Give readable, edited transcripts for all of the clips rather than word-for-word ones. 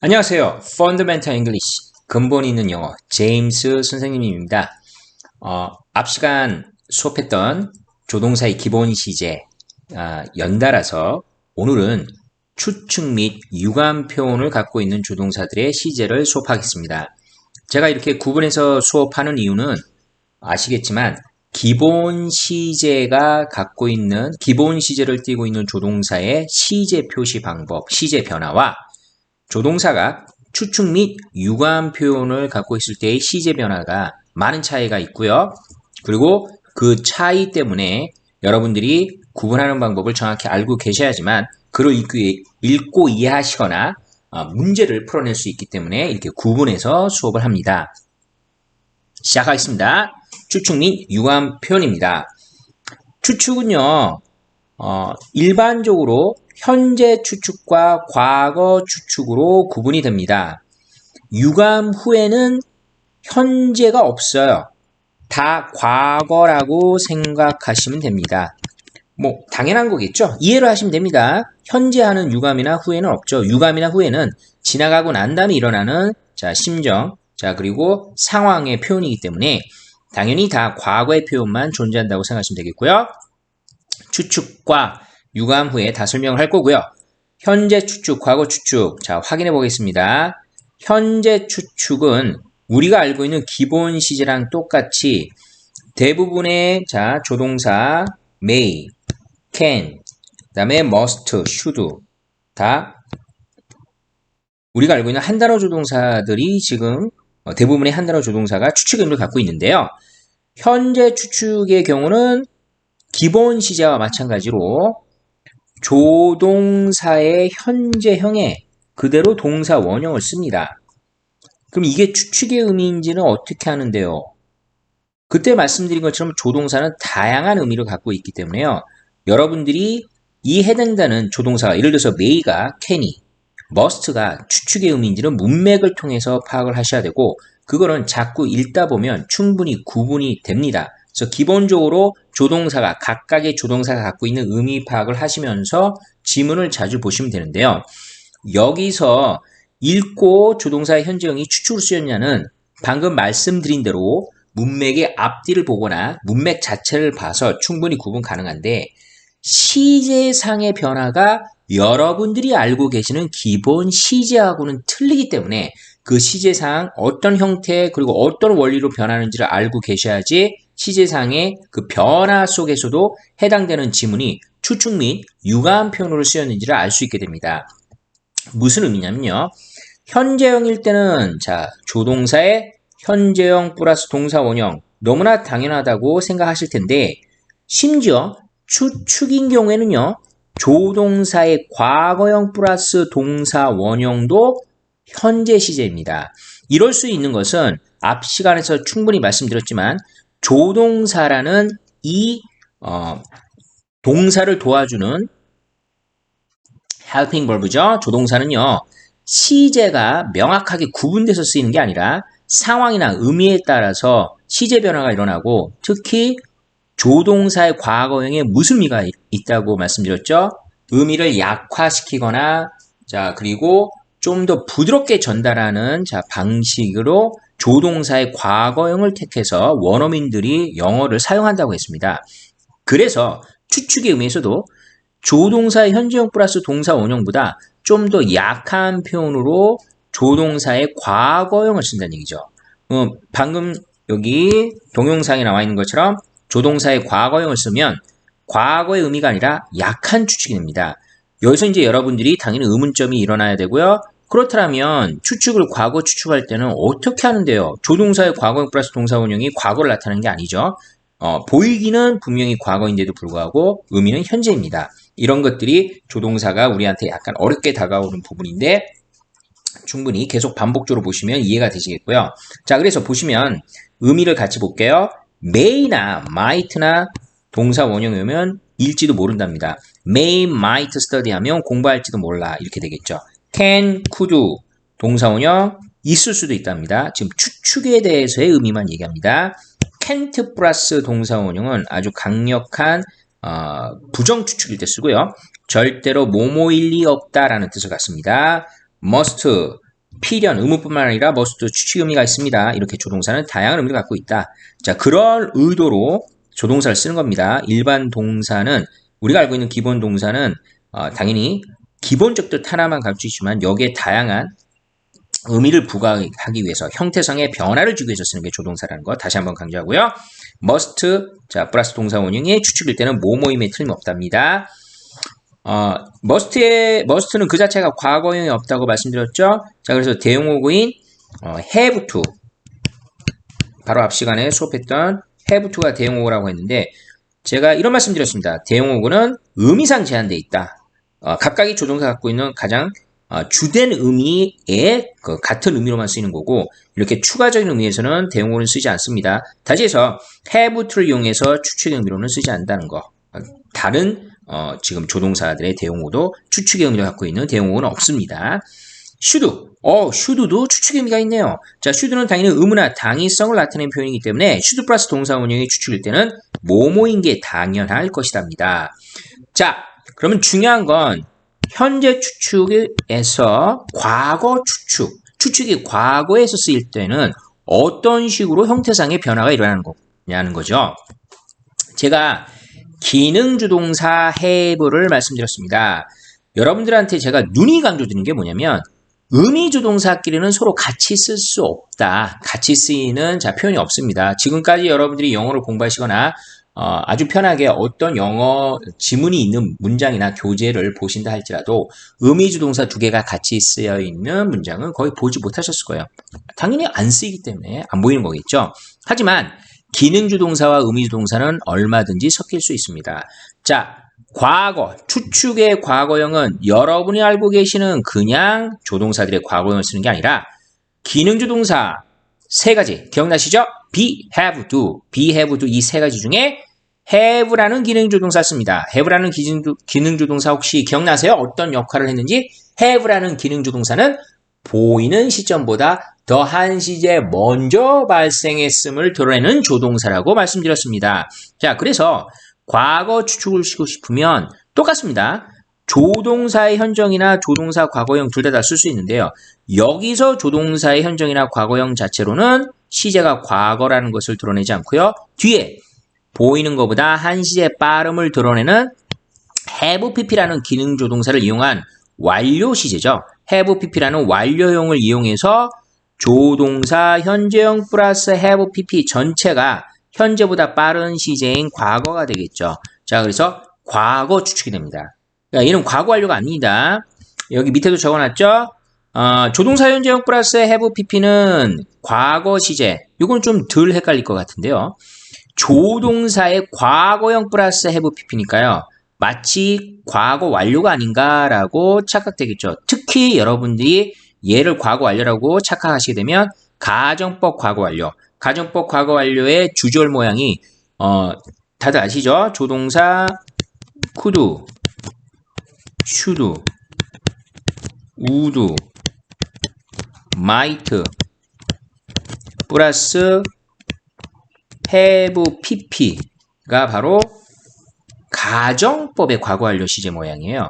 안녕하세요. Fundamental English 근본 있는 영어 제임스 선생님입니다. 앞 시간 수업했던 조동사의 기본 시제 연달아서 오늘은 추측 및 유감 표현을 갖고 있는 조동사들의 시제를 수업하겠습니다. 제가 이렇게 구분해서 수업하는 이유는 아시겠지만 기본 시제가 갖고 있는 기본 시제를 띠고 있는 조동사의 시제 표시 방법, 시제 변화와 조동사가 추측 및 유감 표현을 갖고 있을 때의 시제 변화가 많은 차이가 있고요. 그리고 그 차이 때문에 여러분들이 구분하는 방법을 정확히 알고 계셔야지만 글을 읽고 이해하시거나 문제를 풀어낼 수 있기 때문에 이렇게 구분해서 수업을 합니다. 시작하겠습니다. 추측 및 유감 표현입니다. 추측은요, 일반적으로 현재 추측과 과거 추측으로 구분이 됩니다. 유감 후에는 현재가 없어요. 다 과거라고 생각하시면 됩니다. 뭐 당연한 거겠죠? 이해를 하시면 됩니다. 현재 하는 유감이나 후에는 없죠. 유감이나 후에는 지나가고 난 다음에 일어나는 심정, 그리고 상황의 표현이기 때문에 당연히 다 과거의 표현만 존재한다고 생각하시면 되겠고요. 추측과 유감 후에 다 설명을 할 거고요. 현재 추측, 과거 추측. 자, 확인해 보겠습니다. 현재 추측은 우리가 알고 있는 기본 시제랑 똑같이 대부분의 조동사 may, can, 그다음에 must, should 다 우리가 알고 있는 한 단어 조동사들이 지금 대부분의 한 단어 조동사가 추측 의미를 갖고 있는데요. 현재 추측의 경우는 기본 시제와 마찬가지로 조동사의 현재형에 그대로 동사 원형을 씁니다. 그럼 이게 추측의 의미인지는 어떻게 하는데요? 그때 말씀드린 것처럼 조동사는 다양한 의미를 갖고 있기 때문에요. 여러분들이 이 해당되는 조동사가 예를 들어서 may가 can이, must가 추측의 의미인지는 문맥을 통해서 파악을 하셔야 되고 그거는 자꾸 읽다 보면 충분히 구분이 됩니다. 그래서 기본적으로 조동사가 각각의 조동사가 갖고 있는 의미 파악을 하시면서 지문을 자주 보시면 되는데요. 여기서 읽고 조동사의 현재형이 추측으로 쓰였냐는 방금 말씀드린 대로 문맥의 앞뒤를 보거나 문맥 자체를 봐서 충분히 구분 가능한데 시제상의 변화가 여러분들이 알고 계시는 기본 시제하고는 틀리기 때문에 그 시제상 어떤 형태 그리고 어떤 원리로 변하는지를 알고 계셔야지 시제상의 그 변화 속에서도 해당되는 지문이 추측 및 유감 표현으로 쓰였는지를 알 수 있게 됩니다. 무슨 의미냐면요. 현재형일 때는 조동사의 현재형 플러스 동사 원형 너무나 당연하다고 생각하실 텐데 심지어 추측인 경우에는요. 조동사의 과거형 플러스 동사 원형도 현재 시제입니다. 이럴 수 있는 것은 앞 시간에서 충분히 말씀드렸지만 조동사라는 이 동사를 도와주는 helping verb죠. 조동사는요. 시제가 명확하게 구분돼서 쓰이는 게 아니라 상황이나 의미에 따라서 시제 변화가 일어나고 특히 조동사의 과거형에 무슨 의미가 있다고 말씀드렸죠? 의미를 약화시키거나 그리고 좀 더 부드럽게 전달하는 방식으로 조동사의 과거형을 택해서 원어민들이 영어를 사용한다고 했습니다. 그래서 추측의 의미에서도 조동사의 현재형 플러스 동사 원형보다 좀 더 약한 표현으로 조동사의 과거형을 쓴다는 얘기죠. 방금 여기 동영상에 나와 있는 것처럼 조동사의 과거형을 쓰면 과거의 의미가 아니라 약한 추측이 됩니다. 여기서 이제 여러분들이 당연히 의문점이 일어나야 되고요. 그렇다면 추측을 과거 추측할 때는 어떻게 하는데요? 조동사의 과거형 플러스 동사 원형이 과거를 나타내는 게 아니죠. 보이기는 분명히 과거인데도 불구하고 의미는 현재입니다. 이런 것들이 조동사가 우리한테 약간 어렵게 다가오는 부분인데 충분히 계속 반복적으로 보시면 이해가 되시겠고요. 그래서 보시면 의미를 같이 볼게요. may나 might나 동사 원형이 오면 일지도 모른답니다. may, might study 하면 공부할지도 몰라 이렇게 되겠죠. can, could 동사 원형 있을 수도 있답니다. 지금 추측에 대해서의 의미만 얘기합니다. can't 플러스 동사 원형은 아주 강력한 부정 추측일 때 쓰고요. 절대로 뭐뭐일 리 없다라는 뜻을 갖습니다. must 필연, 의무뿐만 아니라 must도 추측 의미가 있습니다. 이렇게 조동사는 다양한 의미를 갖고 있다. 자, 그럴 의도로 조동사를 쓰는 겁니다. 일반 동사는 우리가 알고 있는 기본 동사는 당연히 기본적 뜻 하나만 가지고 있지만 여기에 다양한 의미를 부과하기 위해서 형태상의 변화를 주기 위해서 쓰는 게 조동사라는 거 다시 한번 강조하고요. must 자 플러스 동사 원형이 추측일 때는 뭐뭐임에 틀림없답니다. must는 그 자체가 과거형이 없다고 말씀드렸죠. 자 그래서 대용어구인 have to 바로 앞 시간에 수업했던 have to가 대용어구라고 했는데 제가 이런 말씀 드렸습니다. 대용어구는 의미상 제한되어 있다. 각각의 조동사 갖고 있는 가장 주된 의미의 같은 의미로만 쓰이는 거고 이렇게 추가적인 의미에서는 대용어는 쓰지 않습니다. 다시 해서 have to를 이용해서 추측의 의미로는 쓰지 않는다는 거. 다른 지금 조동사들의 대용어도 추측의 의미를 갖고 있는 대용어는 없습니다. should, should도 추측의 의미가 있네요. 자, should는 당연히 의무나 당위성을 나타내는 표현이기 때문에 should 플러스 동사 원형이 추측일 때는 뭐뭐인 게 당연할 것이답니다. 자, 그러면 중요한 건 현재 추측에서 과거 추측이 과거에서 쓰일 때는 어떤 식으로 형태상의 변화가 일어나는 거죠. 제가 기능주동사 have를 말씀드렸습니다. 여러분들한테 제가 눈이 강조드린 게 뭐냐면 의미주동사끼리는 서로 같이 쓸 수 없다. 같이 쓰이는 표현이 없습니다. 지금까지 여러분들이 영어를 공부하시거나 아주 편하게 어떤 영어 지문이 있는 문장이나 교재를 보신다 할지라도 의미주동사 두 개가 같이 쓰여 있는 문장은 거의 보지 못하셨을 거예요. 당연히 안 쓰이기 때문에 안 보이는 거겠죠. 하지만 기능주동사와 의미주동사는 얼마든지 섞일 수 있습니다. 자, 과거, 추측의 과거형은 여러분이 알고 계시는 그냥 조동사들의 과거형을 쓰는 게 아니라 기능주동사 세 가지 기억나시죠? be, have, do, 이 세 가지 중에 have라는 기능주동사 씁니다. have라는 기능주동사 혹시 기억나세요? 어떤 역할을 했는지? have라는 기능주동사는 보이는 시점보다 더한 시제 먼저 발생했음을 드러내는 조동사라고 말씀드렸습니다. 자, 그래서 과거 추측을 쓰고 싶으면 똑같습니다. 조동사의 현정이나 조동사 과거형 둘 다 쓸 수 있는데요. 여기서 조동사의 현정이나 과거형 자체로는 시제가 과거라는 것을 드러내지 않고요. 뒤에 보이는 것보다 한 시제 빠름을 드러내는 have pp라는 기능 조동사를 이용한 완료 시제죠. have pp라는 완료형을 이용해서 조동사 현재형 플러스 have pp 전체가 현재보다 빠른 시제인 과거가 되겠죠. 자, 그래서 과거 추측이 됩니다. 그러니까 얘는 과거 완료가 아닙니다. 여기 밑에도 적어놨죠? 조동사 현재형 플러스 have pp는 과거 시제. 이건 좀 덜 헷갈릴 것 같은데요. 조동사의 과거형 플러스 have pp니까요. 마치 과거 완료가 아닌가라고 착각되겠죠. 특히 여러분들이 얘를 과거 완료라고 착각하시게 되면 가정법 과거 완료. 가정법 과거 완료의 주절 모양이 다들 아시죠? 조동사 could, should, would, might 플러스 have pp가 바로 가정법의 과거 완료 시제 모양이에요.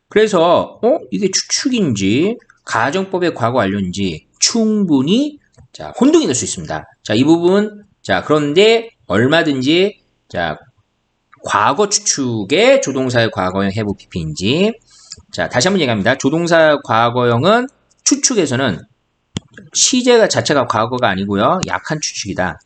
그래서 이게 추측인지 가정법의 과거 완료인지 충분히 혼동이 될 수 있습니다. 자, 이 부분 그런데 얼마든지 과거 추측의 조동사의 과거형 have pp인지 다시 한번 얘기합니다. 조동사 과거형은 추측에서는 시제가 자체가 과거가 아니고요. 약한 추측이다.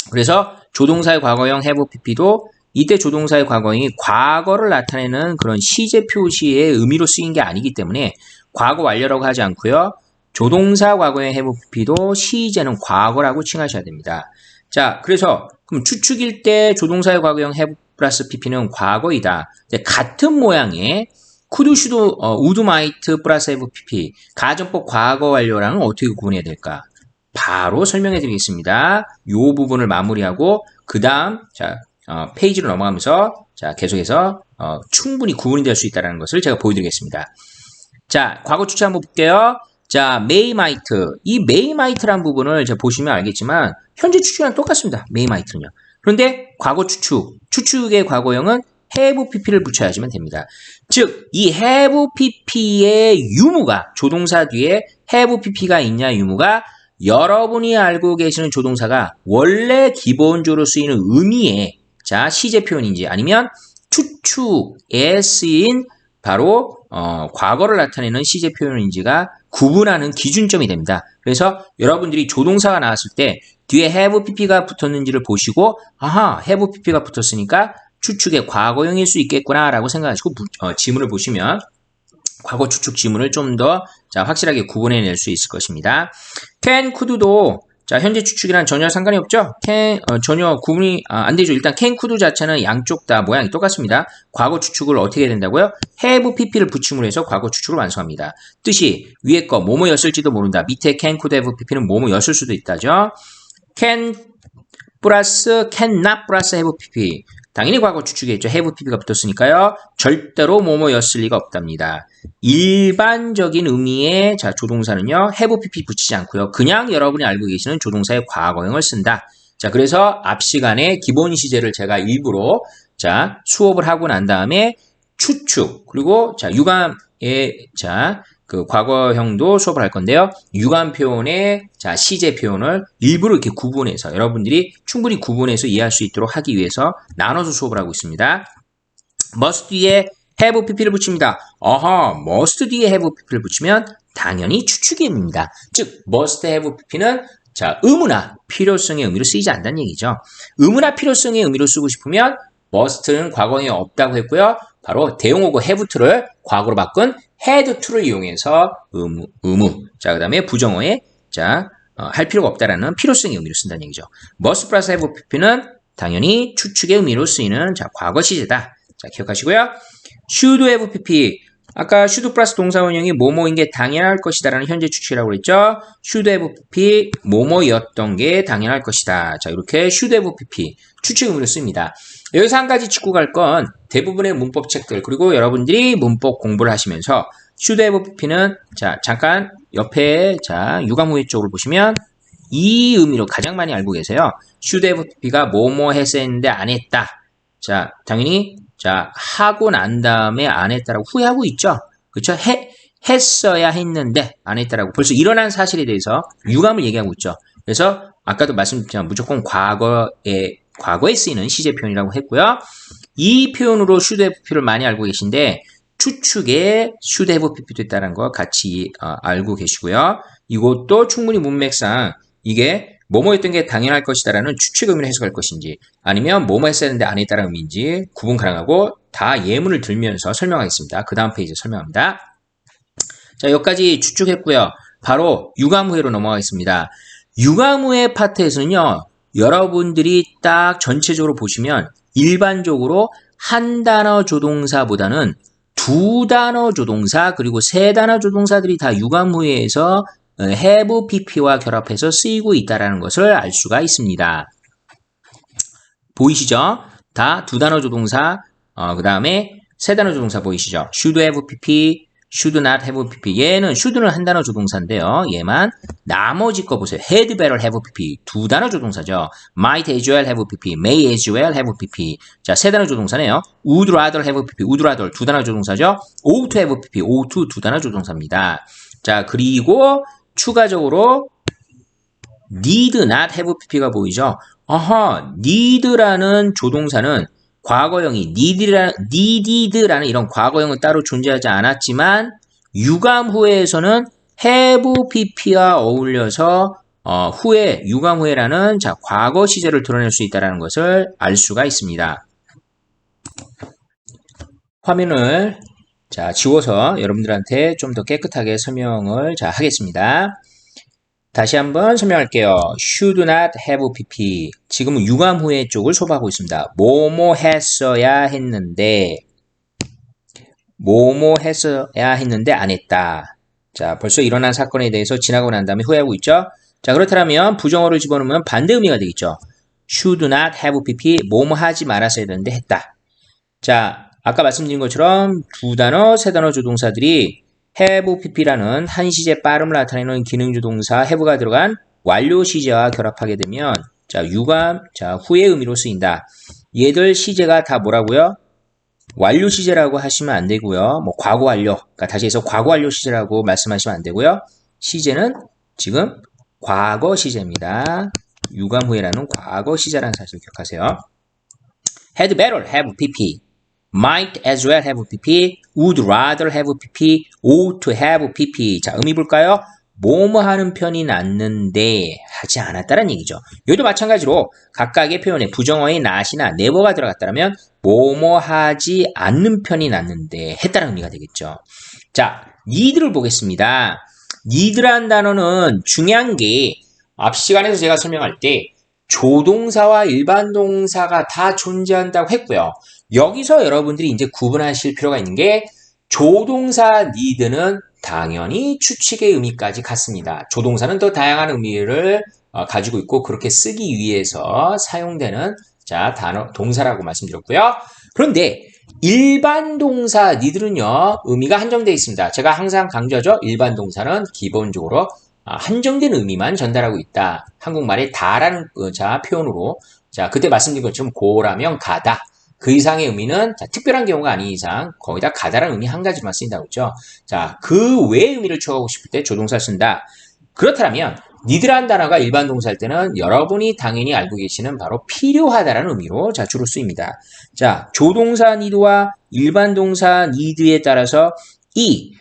그래서 조동사의 과거형 have pp도 이때 조동사의 과거형이 과거를 나타내는 그런 시제 표시의 의미로 쓰인 게 아니기 때문에 과거 완료라고 하지 않고요. 조동사 과거형 have pp도 시제는 과거라고 칭하셔야 됩니다. 자, 그래서 그럼 추측일 때 조동사의 과거형 have 플러스 pp는 과거이다. 같은 모양의 could, should, would, might 플러스 have pp 가정법 과거 완료랑은 어떻게 구분해야 될까? 바로 설명해 드리겠습니다. 이 부분을 마무리하고 그 다음 페이지로 넘어가면서 계속해서 충분히 구분이 될 수 있다는 것을 제가 보여드리겠습니다. 자, 과거 추측 한번 볼게요. 자, may, might. 이 may, might라는 부분을 제가 보시면 알겠지만 현재 추측이랑 똑같습니다. may, might는요. 그런데 과거 추측의 과거형은 have pp를 붙여야지만 됩니다. 즉, 이 have pp의 유무가 조동사 뒤에 have pp가 있냐 유무가 여러분이 알고 계시는 조동사가 원래 기본적으로 쓰이는 의미의 자 시제 표현인지 아니면 추측에 쓰인 바로 과거를 나타내는 시제 표현인지가 구분하는 기준점이 됩니다. 그래서 여러분들이 조동사가 나왔을 때 뒤에 have pp가 붙었는지를 보시고 아하 have pp가 붙었으니까 추측의 과거형일 수 있겠구나 라고 생각하시고 지문을 보시면 과거 추측 지문을 좀 더 확실하게 구분해낼 수 있을 것입니다. can, could도 자 현재 추측이랑 전혀 상관이 없죠? 전혀 구분이 안 되죠. 일단 can, could 자체는 양쪽 다 모양이 똑같습니다. 과거 추측을 어떻게 해야 된다고요? have pp를 붙임으로 해서 과거 추측을 완성합니다. 뜻이 위에 거 뭐뭐였을지도 모른다. 밑에 can, could, have pp는 뭐뭐였을 수도 있다죠. can 플러스 cannot 플러스 have pp 당연히 과거 추측이겠죠. have pp가 붙었으니까요. 절대로 뭐뭐였을 리가 없답니다. 일반적인 의미의 자 조동사는요. have pp 붙이지 않고요. 그냥 여러분이 알고 계시는 조동사의 과거형을 쓴다. 자 그래서 앞 시간에 기본 시제를 제가 일부러 자 수업을 하고 난 다음에 추측 그리고 자 유감의 자 그 과거형도 수업을 할 건데요. 유감 표현의 자 시제 표현을 일부러 이렇게 구분해서 여러분들이 충분히 구분해서 이해할 수 있도록 하기 위해서 나눠서 수업을 하고 있습니다. must 뒤에 have pp를 붙입니다. must 뒤에 have pp를 붙이면 당연히 추측입니다. 즉 must have pp는 자 의무나 필요성의 의미로 쓰이지 않는다는 얘기죠. 의무나 필요성의 의미로 쓰고 싶으면 must는 과거형이 없다고 했고요. 바로 대용어고 have to를 과거로 바꾼 had to를 이용해서 의무. 자, 그 다음에 부정어에 할 필요가 없다라는 필요성의 의미로 쓴다는 얘기죠. must 플러스 have pp는 당연히 추측의 의미로 쓰이는 자, 과거 시제다. 자, 기억하시고요. should have pp. 아까 should 플러스 동사원형이 뭐뭐인 게 당연할 것이다라는 현재 추측이라고 그랬죠. should have pp 뭐뭐였던 게 당연할 것이다. 자, 이렇게 should have pp 추측 의미로 씁니다. 여기서 한 가지 짚고 갈 건 대부분의 문법 책들 그리고 여러분들이 문법 공부를 하시면서 should have pp는 자 잠깐 옆에 자 유감 후에 쪽을 보시면 이 의미로 가장 많이 알고 계세요. should have pp가 뭐뭐 했어야 했는데 안 했다. 자 당연히 자 하고 난 다음에 안 했다라고 후회하고 있죠. 그렇죠? 했어야 했는데 안 했다라고 벌써 일어난 사실에 대해서 유감을 얘기하고 있죠. 그래서 아까도 말씀드렸지만 무조건 과거에 쓰이는 시제 표현이라고 했고요. 이 표현으로 should have pp를 많이 알고 계신데 추측에 should have pp도 있다는 거 같이 알고 계시고요. 이것도 충분히 문맥상 이게 뭐뭐였던 게 당연할 것이다라는 추측 의미로 해석할 것인지 아니면 뭐뭐 했어야 했는데 안 했다는 의미인지 구분 가능하고 다 예문을 들면서 설명하겠습니다. 그 다음 페이지에 설명합니다. 자 여기까지 추측했고요. 바로 유감 후에로 넘어가겠습니다. 유감 후의 파트에서는요. 여러분들이 딱 전체적으로 보시면 일반적으로 한 단어 조동사보다는 두 단어 조동사 그리고 세 단어 조동사들이 다 유감 후에서 have pp와 결합해서 쓰이고 있다는 것을 알 수가 있습니다. 보이시죠? 다 두 단어 조동사 그 다음에 세 단어 조동사 보이시죠? should have pp, should not have pp. 얘는 should는 한 단어 조동사인데요. 얘만 나머지 거 보세요. had better have pp. 두 단어 조동사죠. might as well have pp, may as well have pp. 자, 세 단어 조동사네요. would rather have pp, would rather 두 단어 조동사죠. ought to have pp, ought to 두 단어 조동사입니다. 자, 그리고 추가적으로 need not have pp가 보이죠? need라는 조동사는 과거형이 needed라는 이런 과거형은 따로 존재하지 않았지만 유감 후에서는 have pp와 어울려서 후에 유감 후에라는 자 과거 시제를 드러낼 수 있다는 것을 알 수가 있습니다. 화면을 자 지워서 여러분들한테 좀 더 깨끗하게 설명을 자 하겠습니다. 다시 한번 설명할게요. should not have pp. 지금은 유감 후에 쪽을 소개하고 있습니다. 뭐뭐 했어야 했는데 안 했다. 자, 벌써 일어난 사건에 대해서 지나고 난 다음에 후회하고 있죠. 자, 그렇다면 부정어를 집어넣으면 반대 의미가 되겠죠. should not have pp. 뭐뭐 하지 말았어야 되는데 했다. 자, 아까 말씀드린 것처럼 두 단어, 세 단어 조동사들이 have pp라는 한 시제 빠름을 나타내는 기능조동사 have가 들어간 완료 시제와 결합하게 되면 자 유감, 자 후의 의미로 쓰인다. 얘들 시제가 다 뭐라고요? 완료 시제라고 하시면 안 되고요. 뭐 과거 완료, 그러니까 다시 해서 과거 완료 시제라고 말씀하시면 안 되고요. 시제는 지금 과거 시제입니다. 유감 후에라는 과거 시제라는 사실 기억하세요. had better have pp, might as well have pp, would rather have pp, ought to have pp. 자, 의미 볼까요? 뭐뭐 하는 편이 낫는데 하지 않았다는 얘기죠. 여기도 마찬가지로 각각의 표현에 부정어의 not이나 never가 들어갔다면 뭐뭐 하지 않는 편이 낫는데 했다는 의미가 되겠죠. 자, need를 보겠습니다. need라는 단어는 중요한 게 앞 시간에서 제가 설명할 때 조동사와 일반 동사가 다 존재한다고 했고요. 여기서 여러분들이 이제 구분하실 필요가 있는 게 조동사 need는 당연히 추측의 의미까지 같습니다. 조동사는 더 다양한 의미를 가지고 있고 그렇게 쓰기 위해서 사용되는 자 단어 동사라고 말씀드렸고요. 그런데 일반 동사 need는요 의미가 한정되어 있습니다. 제가 항상 강조하죠. 일반 동사는 기본적으로 한정된 의미만 전달하고 있다. 한국말의 다라는 자 표현으로 자 그때 말씀드린 것처럼 고라면 가다. 그 이상의 의미는 자, 특별한 경우가 아닌 이상 거의 다 가다라는 의미 한 가지만 쓰인다고 했죠. 자, 그 외의 의미를 추가하고 싶을 때 조동사 쓴다. 그렇다면 need라는 단어가 일반 동사일 때는 여러분이 당연히 알고 계시는 바로 필요하다라는 의미로 자 주로 쓰입니다. 자, 조동사 need와 일반 동사 need에 따라서 이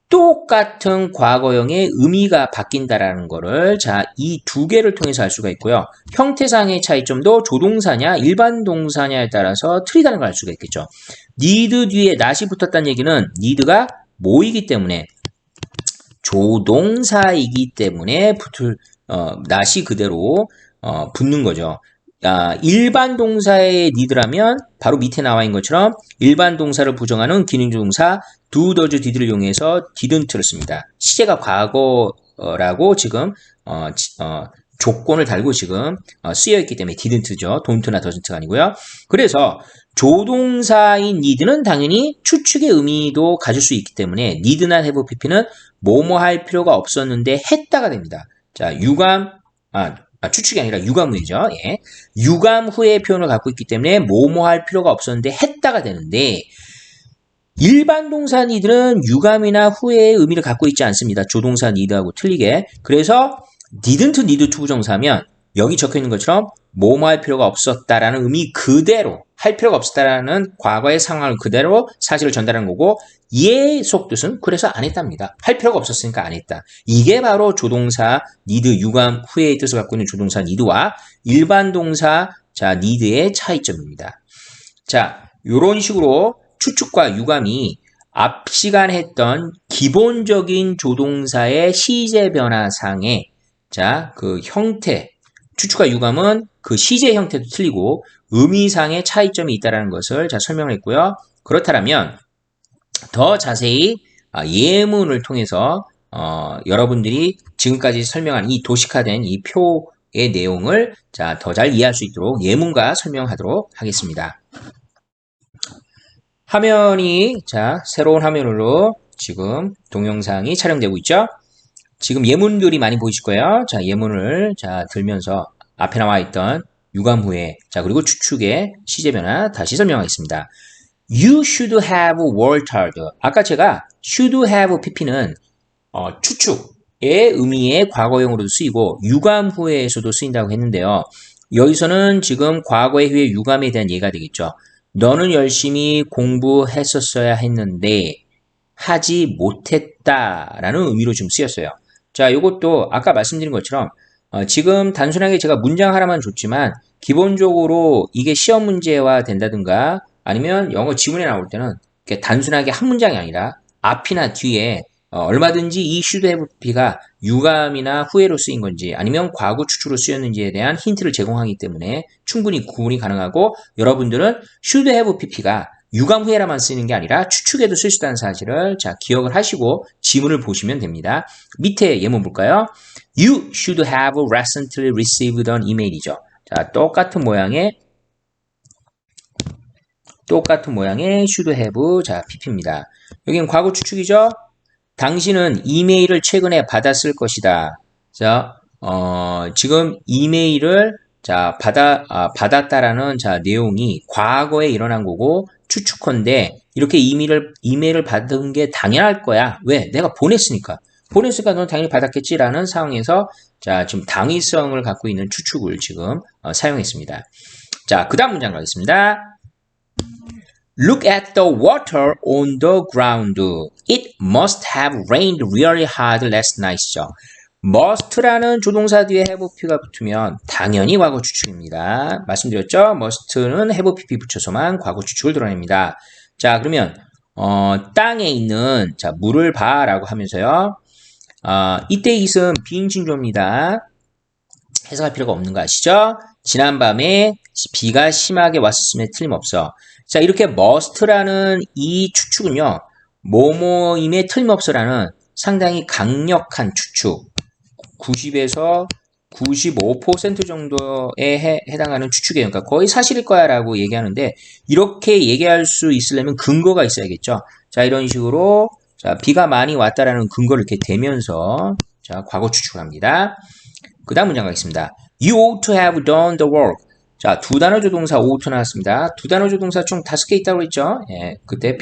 똑같은 과거형의 의미가 바뀐다라는 거를 자, 이 두 개를 통해서 알 수가 있고요. 형태상의 차이점도 조동사냐 일반 동사냐에 따라서 틀리다는 걸 알 수가 있겠죠. need 뒤에 not이 붙었다는 얘기는 need가 뭐이기 때문에 조동사이기 때문에 not이 그대로 붙는 거죠. 일반 동사의 need라면 바로 밑에 나와 있는 것처럼 일반 동사를 부정하는 기능조동사 do, does, did를 이용해서 didn't를 씁니다. 시제가 과거라고 지금 조건을 달고 지금 쓰여있기 때문에 didn't죠. don't나 doesn't가 아니고요. 그래서 조동사인 need는 당연히 추측의 의미도 가질 수 있기 때문에 need나 have pp는 뭐뭐 할 필요가 없었는데 했다가 됩니다. 자, 추측이 아니라 유감 후이죠. 예. 유감 후의 표현을 갖고 있기 때문에 뭐뭐 할 필요가 없었는데 했다가 되는데 일반 동사 need는 유감이나 후의 의미를 갖고 있지 않습니다. 조동사 need하고 틀리게. 그래서 didn't need to 부정사면 여기 적혀 있는 것처럼 뭐뭐 할 필요가 없었다라는 의미 그대로 할 필요가 없었다라는 과거의 상황을 그대로 사실을 전달하는 거고 얘의 속뜻은 그래서 안 했답니다. 할 필요가 없었으니까 안 했다. 이게 바로 조동사 need 유감 후의 뜻을 갖고 있는 조동사 need와 일반 동사 자 need의 차이점입니다. 자, 요런 식으로 추측과 유감이 앞 시간에 했던 기본적인 조동사의 시제 변화상의 자, 그 형태 추측과 유감은 그 시제 형태도 틀리고 의미상의 차이점이 있다는 것을 자 설명을 했고요. 그렇다면 더 자세히 예문을 통해서 여러분들이 지금까지 설명한 이 도식화된 이 표의 내용을 자 더 잘 이해할 수 있도록 예문과 설명하도록 하겠습니다. 화면이 자 새로운 화면으로 지금 동영상이 촬영되고 있죠. 지금 예문들이 많이 보이실 거예요. 자, 예문을 자 들면서 앞에 나와 있던 유감 후에 자 그리고 추측의 시제 변화 다시 설명하겠습니다. You should have worked hard. 아까 제가 should have pp는 추측의 의미의 과거형으로도 쓰이고 유감 후에서도 쓰인다고 했는데요. 여기서는 지금 과거의 후에 유감에 대한 예가 되겠죠. 너는 열심히 공부했었어야 했는데 하지 못했다라는 의미로 지금 쓰였어요. 자, 이것도 아까 말씀드린 것처럼 지금 단순하게 제가 문장 하나만 줬지만 기본적으로 이게 시험 문제화 된다든가 아니면 영어 지문에 나올 때는 단순하게 한 문장이 아니라 앞이나 뒤에 얼마든지 이 should have pp가 유감이나 후회로 쓰인 건지 아니면 과거 추측으로 쓰였는지에 대한 힌트를 제공하기 때문에 충분히 구분이 가능하고 여러분들은 should have pp가 유감 후에라만 쓰이는 게 아니라 추측에도 쓸 수 있다는 사실을 자 기억을 하시고 지문을 보시면 됩니다. 밑에 예문 볼까요? You should have recently received an email이죠. 자, 똑같은 모양의 should have 자 pp입니다. 여기는 과거 추측이죠. 당신은 이메일을 최근에 받았을 것이다. 자, 지금 이메일을 자 받았다라는 자 내용이 과거에 일어난 거고 추측컨대 이렇게 이메일을 받은 게 당연할 거야. 왜? 내가 보냈으니까. 보냈으니까 넌 당연히 받았겠지라는 상황에서 자, 지금 당위성을 갖고 있는 추측을 지금 사용했습니다. 자, 그 다음 문장 가겠습니다. Look at the water on the ground. It must have rained really hard last night죠. must라는 조동사 뒤에 have pp가 붙으면 당연히 과거 추측입니다. 말씀드렸죠? must는 have pp 붙여서만 과거 추측을 드러냅니다. 자, 그러면 땅에 있는 자 물을 봐라고 하면서요. 이때 it은 비인칭조입니다. 해석할 필요가 없는 거 아시죠? 지난밤에 비가 심하게 왔음에 틀림없어. 자, 이렇게 must라는 이 추측은요. 뭐뭐임에 틀림없어라는 상당히 강력한 추측. 90에서 95% 정도에 해당하는 추측이에요. 그러니까 거의 사실일 거야 라고 얘기하는데 이렇게 얘기할 수 있으려면 근거가 있어야겠죠. 자, 이런 식으로 자, 비가 많이 왔다라는 근거를 이렇게 대면서 자, 과거 추측을 합니다. 그 다음 문장 가겠습니다. You ought to have done the work. 자, 두 단어 조동사 ought to 나왔습니다. 두 단어 조동사 총 5개 있다고 했죠. 예, 그때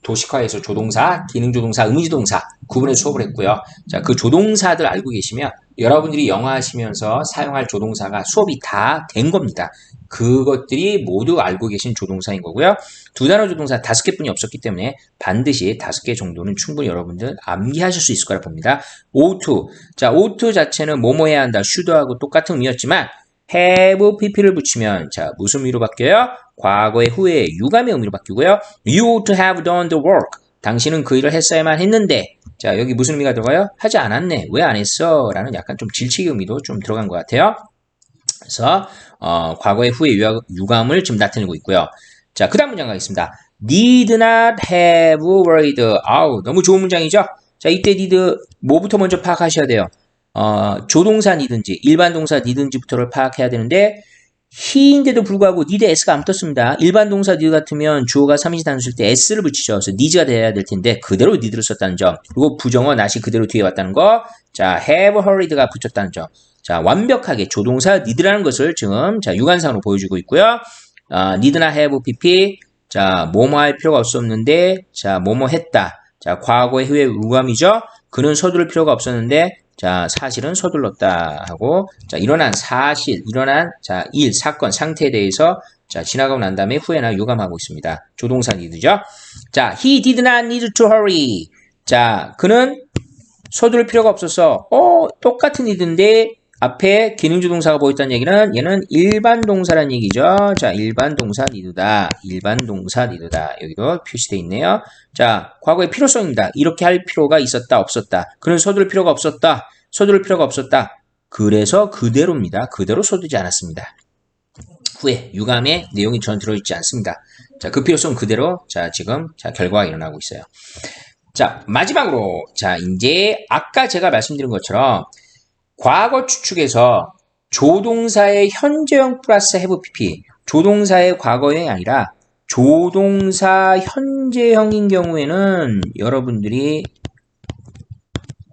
도식화에서 조동사, 기능조동사, 의미조동사 구분해서 수업을 했고요. 자, 그 조동사들 알고 계시면 여러분들이 영어 하시면서 사용할 조동사가 수업이 다 된 겁니다. 그것들이 모두 알고 계신 조동사인 거고요. 두 단어 조동사 5개뿐이 없었기 때문에 반드시 5개 정도는 충분히 여러분들 암기하실 수 있을 거라 봅니다. ought to. 자, ought to 자체는 뭐뭐 해야 한다, should하고 똑같은 의미였지만 have pp를 붙이면 자, 무슨 의미로 바뀌어요? 과거의 후에 유감의 의미로 바뀌고요. You ought to have done the work. 당신은 그 일을 했어야만 했는데 자, 여기 무슨 의미가 들어가요? 하지 않았네. 왜 안 했어? 라는 약간 좀 질책의 의미도 좀 들어간 것 같아요. 그래서 과거의 후에 유감을 지금 나타내고 있고요. 자, 그 다음 문장 가겠습니다. Did not have worried. 아우, 너무 좋은 문장이죠? 자, 이때 did 뭐부터 먼저 파악하셔야 돼요? 조동사 니든지 일반 동사 니든지부터를 파악해야 되는데 he인데도 불구하고 need s가 안 붙었습니다. 일반 동사 need 같으면 주어가 3인칭 단수일 때 s를 붙이죠. 그래서 needs가 돼야 될 텐데 그대로 need를 썼다는 점. 그리고 부정어 not이 그대로 뒤에 왔다는 거. 자, have hurried가 붙였다는 점. 자, 완벽하게 조동사 need라는 것을 지금 자, 유관상으로 보여주고 있고요. need나 have pp. 자, 뭐뭐 할 필요가 없었는데 자, 뭐뭐 했다. 자, 과거의 후에 유감이죠. 그는 서두를 필요가 없었는데 자, 사실은 서둘렀다 하고, 자, 일어난 자, 일, 사건, 상태에 대해서, 자, 지나가고 난 다음에 후회나 유감하고 있습니다. 조동사 need죠. 자, he did not need to hurry. 자, 그는 서두를 필요가 없어서, 똑같은 need인데, 앞에 기능조동사가 보였다는 얘기는, 얘는 일반 동사란 얘기죠. 자, 일반 동사 need다. 일반 동사 need다. 여기도 표시되어 있네요. 자, 과거의 필요성입니다. 이렇게 할 필요가 있었다, 없었다. 그는 서두를 필요가 없었다. 서두를 필요가 없었다. 그래서 그대로입니다. 그대로 서두지 않았습니다. 후에 유감의 내용이 전혀 들어있지 않습니다. 자, 그 필요성 그대로 자, 지금 자, 결과가 일어나고 있어요. 자, 마지막으로 자, 이제 아까 제가 말씀드린 것처럼 과거 추측에서 조동사의 현재형 플러스 have pp, 조동사의 과거형이 아니라 조동사 현재형인 경우에는 여러분들이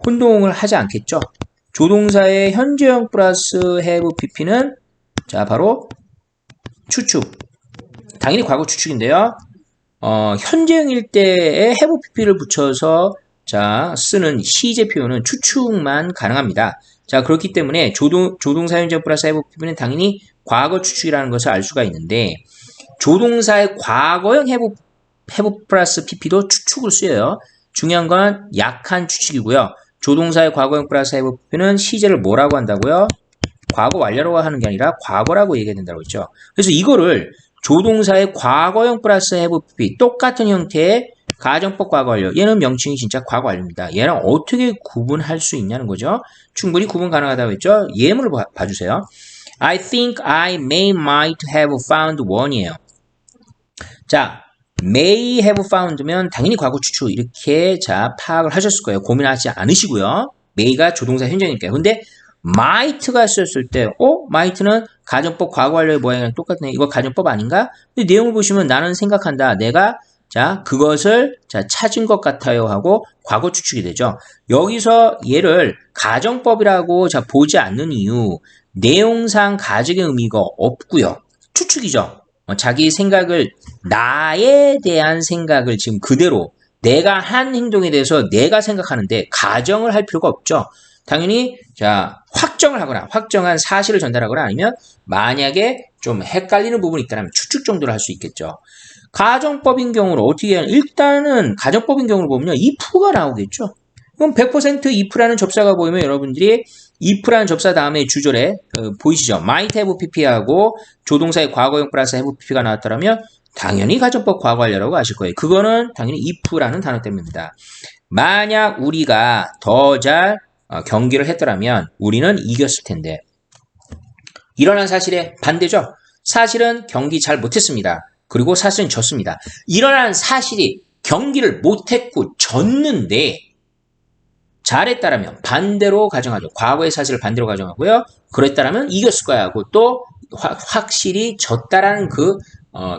혼동을 하지 않겠죠. 조동사의 현재형 플러스 have pp는 자, 바로 추측. 당연히 과거 추측인데요. 현재형일 때에 have pp를 붙여서 자, 쓰는 시제 표현은 추측만 가능합니다. 자, 그렇기 때문에 조동사 현재 플러스 have pp는 당연히 과거 추측이라는 것을 알 수가 있는데 조동사의 과거형 have 플러스 pp도 추측을 쓰여요. 중요한 건 약한 추측이고요. 조동사의 과거형 플러스 have pp는 시제를 뭐라고 한다고요? 과거 완료라고 하는 게 아니라 과거라고 얘기해야 된다고 했죠. 그래서 이거를 조동사의 과거형 플러스 have pp 똑같은 형태의 가정법 과거 완료. 얘는 명칭이 진짜 과거 완료입니다. 얘랑 어떻게 구분할 수 있냐는 거죠. 충분히 구분 가능하다고 했죠. 예문을 봐주세요. I think I might have found one이에요. 자, may have found면 당연히 과거 추측 이렇게 자 파악을 하셨을 거예요. 고민하지 않으시고요. may가 조동사 현재니까요. 근데 might가 쓰였을 때, might는 가정법 과거 완료의 모양이랑 똑같네. 이거 가정법 아닌가? 근데 내용을 보시면 나는 생각한다. 내가 자, 그것을 자, 찾은 것 같아요 하고 과거 추측이 되죠. 여기서 얘를 가정법이라고 자, 보지 않는 이유, 내용상 가정의 의미가 없고요. 추측이죠. 자기 생각을 나에 대한 생각을 지금 그대로 내가 한 행동에 대해서 내가 생각하는데 가정을 할 필요가 없죠. 당연히 자 확정을 하거나 확정한 사실을 전달하거나 아니면 만약에 좀 헷갈리는 부분이 있다면 추측 정도를 할 수 있겠죠. 가정법인 경우로 어떻게 하냐. 일단은 가정법인 경우를 보면요. if가 나오겠죠. 그럼 100% if라는 접사가 보이면 여러분들이 if라는 접사 다음에 주절에 보이시죠? might have pp하고 조동사의 과거형 플러스 have pp가 나왔더라면 당연히 가정법 과거 완료라고 아실 거예요. 그거는 당연히 if라는 단어 때문입니다. 만약 우리가 더 잘 경기를 했더라면 우리는 이겼을 텐데 일어난 사실의 반대죠. 사실은 경기 잘 못했습니다. 그리고 사실은 졌습니다. 일어난 사실이 경기를 못했고 졌는데 잘했다라면 반대로 가정하죠. 과거의 사실을 반대로 가정하고요. 그랬다라면 이겼을 거야 하고 또 확실히 졌다라는 그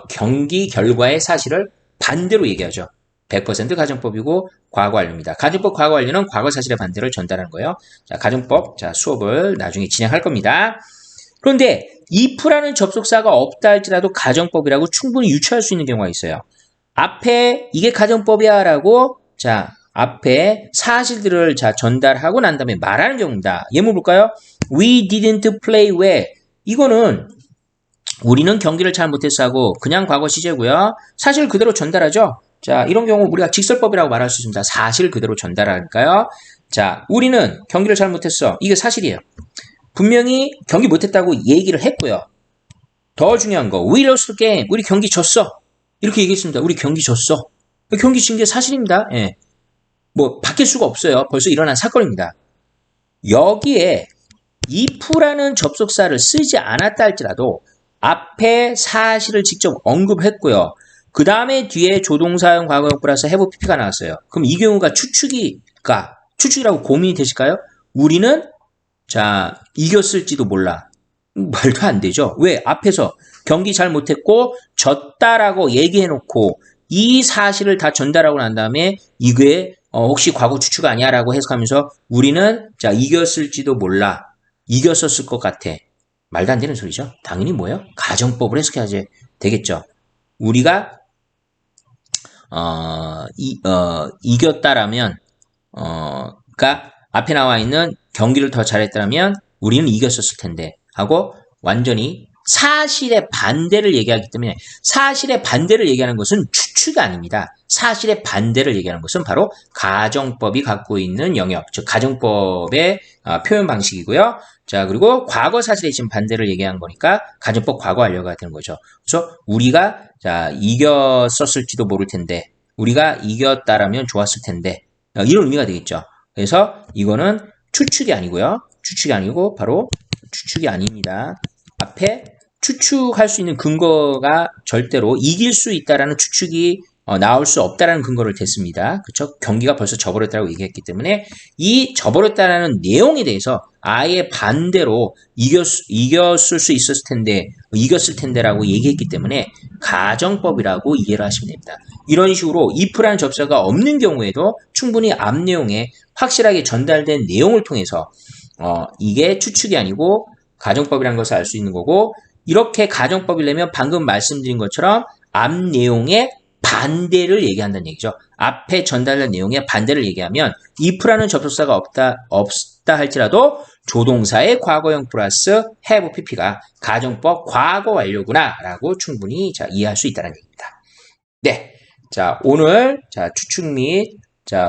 경기 결과의 사실을 반대로 얘기하죠. 100% 가정법이고 과거 완료입니다. 가정법 과거 완료는 과거 사실의 반대를 전달하는 거예요. 자, 가정법 수업을 나중에 진행할 겁니다. 그런데 if라는 접속사가 없다 할지라도 가정법이라고 충분히 유추할 수 있는 경우가 있어요. 앞에 이게 가정법이야 라고 앞에 사실들을 전달하고 난 다음에 말하는 경우입니다. 예문 볼까요? We didn't play well. 이거는 우리는 경기를 잘 못했어 하고 그냥 과거 시제고요. 사실 그대로 전달하죠. 자, 이런 경우 우리가 직설법이라고 말할 수 있습니다. 사실 그대로 전달하니까요. 자, 우리는 경기를 잘 못했어. 이게 사실이에요. 분명히 경기 못했다고 얘기를 했고요. 더 중요한 거, we lost the game. 우리 경기 졌어. 이렇게 얘기했습니다. 우리 경기 졌어. 경기 진 게 사실입니다. 예. 뭐 바뀔 수가 없어요. 벌써 일어난 사건입니다. 여기에 if라는 접속사를 쓰지 않았다 할지라도 앞에 사실을 직접 언급했고요. 그 다음에 뒤에 조동사형 과거형 플러스 have pp가 나왔어요. 그럼 이 경우가 추측이라고 고민이 되실까요? 우리는 이겼을지도 몰라. 말도 안 되죠. 왜? 앞에서 경기 잘 못했고 졌다라고 얘기해놓고 이 사실을 다 전달하고 난 다음에 이게 혹시 과거 추측 아니야? 라고 해석하면서 우리는 이겼을지도 몰라. 이겼었을 것 같아. 말도 안 되는 소리죠. 당연히 뭐예요? 가정법을 해석해야지 되겠죠. 우리가 이겼다라면 그러니까 앞에 나와 있는 경기를 더 잘했다면 우리는 이겼었을 텐데 하고 완전히 사실의 반대를 얘기하기 때문에 사실의 반대를 얘기하는 것은 추측이 아닙니다. 사실의 반대를 얘기하는 것은 바로 가정법이 갖고 있는 영역, 즉 가정법의 표현 방식이고요. 자, 그리고 과거 사실의 지금 반대를 얘기한 거니까 가정법 과거 완료가 되는 거죠. 그래서 우리가 이겼었을지도 모를 텐데 우리가 이겼다라면 좋았을 텐데 이런 의미가 되겠죠. 그래서 이거는 추측이 아니고요. 추측이 아니고 바로 추측이 아닙니다. 앞에 추측할 수 있는 근거가 절대로 이길 수 있다라는 추측이 나올 수 없다라는 근거를 댔습니다. 그렇죠? 경기가 벌써 져버렸다고 얘기했기 때문에 이 져버렸다라는 내용에 대해서 아예 반대로 이겼을 수 있었을 텐데 이겼을 텐데라고 얘기했기 때문에 가정법이라고 이해를 하시면 됩니다. 이런 식으로 if라는 접사가 없는 경우에도 충분히 앞 내용에 확실하게 전달된 내용을 통해서 이게 추측이 아니고 가정법이라는 것을 알 수 있는 거고 이렇게 가정법이려면 방금 말씀드린 것처럼 앞 내용의 반대를 얘기한다는 얘기죠. 앞에 전달된 내용의 반대를 얘기하면 if라는 접속사가 없다 할지라도 조동사의 과거형 플러스 have pp가 가정법 과거 완료구나 라고 충분히 이해할 수 있다는 얘기입니다. 네. 자, 오늘 추측 및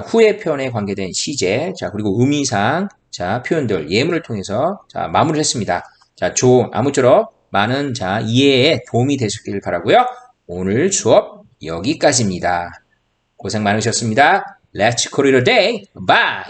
후의 표현에 관계된 시제 그리고 의미상 표현들 예문을 통해서 마무리를 했습니다. 아무쪼록 많은 이해에 도움이 되셨길 바라고요. 오늘 수업 여기까지입니다. 고생 많으셨습니다. Let's call it a day. Bye.